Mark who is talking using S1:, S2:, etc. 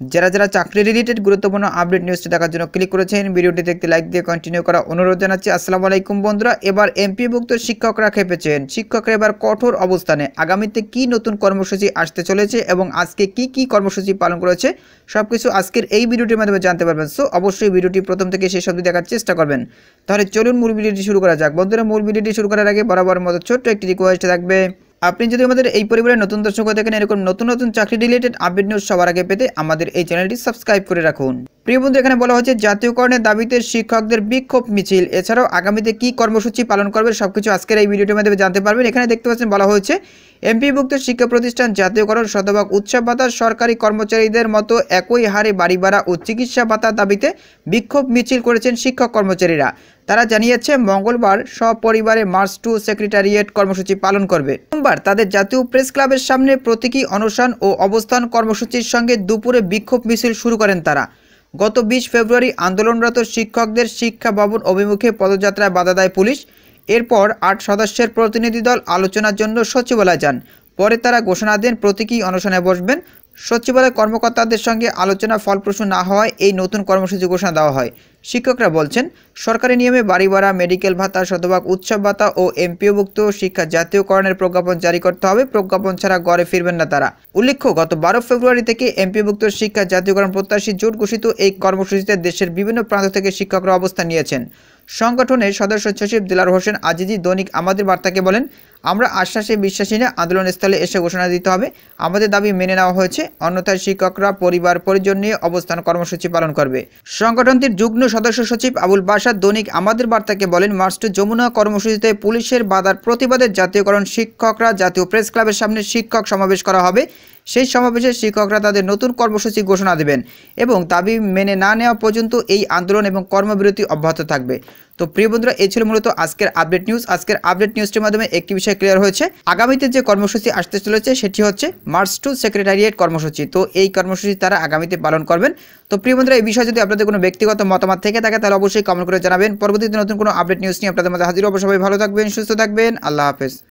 S1: যারা যারা চাকরি রিলেটেড গুরুত্বপূর্ণ আপডেট নিউজটি দেখার জন্য ক্লিক করেছেন, ভিডিওটি দেখতে লাইক দিয়ে কন্টিনিউ করা অনুরোধ জানাচ্ছি। আসসালামু আলাইকুম বন্ধুরা। এবার এমপিভুক্ত শিক্ষকরা খেপেছেন। শিক্ষকরা এবার কঠোর অবস্থানে। আগামীতে কি নতুন কর্মসূচি আসতে চলেছে এবং আজকে কি কর্মসূচি পালন করেছে সবকিছু আজকের এই ভিডিওটির মাধ্যমে জানতে পারবেন। সো অবশ্যই ভিডিওটি প্রথম থেকে শেষ অবধি দেখার চেষ্টা করবেন। তাহলে চলুন মূল ভিডিওটি শুরু করা যাক। বন্ধুরা, মূল ভিডিওটি শুরু করার আগে বরাবর মতো ছোট্ট একটি রিকোয়েস্ট থাকবে, আপনি যদি আমাদের এই পরিবারের নতুন দর্শক হয়ে থাকেন, এরকম নতুন নতুন চাকরি রিলেটেড আপডেট নিউজ সবার আগে পেতে আমাদের এই চ্যানেলটি সাবস্ক্রাইব করে রাখুন। প্রিয় বন্ধু, এখানে বলা হচ্ছে জাতীয়করণের দাবিতে শিক্ষকদের বিক্ষোভ মিছিল। এছাড়াও আগামীতে কি কর্মসূচি পালন করবে সবকিছু আজকের এই ভিডিওটির মাধ্যমে জানতে পারবেন। এখানে দেখতে পাচ্ছেন বলা হয়েছে এমপিভুক্ত শিক্ষা প্রতিষ্ঠান জাতীয়করণ, শতভাগ উৎসব ভাতা, সরকারি কর্মচারীদের মতো একই হারে বাড়ি ভাড়া ও চিকিৎসা ভাতার দাবিতে বিক্ষোভ মিছিল করেছেন শিক্ষক কর্মচারীরা। তারা জানিয়েছে মঙ্গলবার সপরিবারে মার্চ টু সেক্রেটারিয়েট কর্মসূচি পালন করবে। সোমবার তাদের জাতীয় প্রেস ক্লাবের সামনে প্রতীকী অনশন ও অবস্থান কর্মসূচির সঙ্গে দুপুরে বিক্ষোভ মিছিল শুরু করেন তারা। গত 20 ফেব্রুয়ারি আন্দোলনরত শিক্ষকদের শিক্ষা ভবন অভিমুখে পদযাত্রায় বাধা দেয় পুলিশ। এরপর 8 সদস্যের প্রতিনিধি দল আলোচনার জন্য সচিবালয়ে যান। পরে তারা ঘোষণা দেন প্রতীকী অনশনে বসবেন। সচিবালয় কর্মকর্তাদের সঙ্গে আলোচনা ফলপ্রসূ না হওয়ায় এই নতুন কর্মসূচি ঘোষণা দেওয়া হয়। শিক্ষকরা বলছেন, সরকারি নিয়মে বাড়ি ভাড়া, মেডিকেল ভাতা, শতভাগ উৎসব ভাতা ও এমপিওভুক্ত শিক্ষা জাতীয়করণের প্রজ্ঞাপন জারি করতে হবে। প্রজ্ঞাপন ছাড়া ঘরে ফিরবেন না তারা। উল্লেখ্য, গত 12 ফেব্রুয়ারি থেকে এমপিওভুক্ত শিক্ষা জাতীয়করণ প্রত্যাশী জোট ঘোষিত এই কর্মসূচিতে দেশের বিভিন্ন প্রান্ত থেকে শিক্ষকরা অবস্থান নিয়েছেন। সংগঠনের সদস্য সচিব দিলার হোসেন আজিজি দৈনিক আমাদের বার্তাকে বলেন, আমরা আশ্বাসে বিশ্বাসী না, আন্দোলনস্থলে এসে ঘোষণা দিতে হবে। আমাদের দাবি মেনে নেওয়া হয়েছে, অন্যথায় শিক্ষকরা পরিবার পরিজন নিয়ে অবস্থান কর্মসূচি পালন করবে। সংগঠনটির যুগ্ম সদস্য সচিব আবুল বাসার দৈনিক আমাদের বার্তাকে বলেন, মার্চ টু যমুনা কর্মসূচিতে পুলিশের বাধার প্রতিবাদে জাতীয়করণ শিক্ষকরা জাতীয় প্রেস ক্লাবের সামনে শিক্ষক সমাবেশ করা হবে। সেই সমাবেশে শিক্ষকরা তাদের নতুন কর্মসূচি ঘোষণা দেবেন এবং দাবি মেনে না নেওয়া পর্যন্ত এই আন্দোলন এবং কর্মবিরতি অব্যাহত থাকবে। তো প্রিয় বন্ধুরা, এই ছিল মূলত আজকের আপডেট নিউজ। আজকের আপডেট নিউজটির মাধ্যমে একটি বিষয় ক্লিয়ার হয়েছে, আগামীতে যে কর্মসূচি আসতে চলেছে সেটি হচ্ছে মার্চ টু সেক্রেটারিয়েট কর্মসূচি। তো এই কর্মসূচি তারা আগামীতে পালন করবেন। তো প্রিয় বন্ধুরা, এই বিষয়ে যদি আপনাদের কোনো ব্যক্তিগত মতামত থেকে থাকে তাহলে অবশ্যই কমেন্ট করে জানাবেন। পরবর্তীতে নতুন কোনো আপডেট নিউজ নিয়ে আপনাদের মাঝে হাজির হব। সবাই ভালো থাকবেন, সুস্থ থাকবেন। আল্লাহ হাফেজ।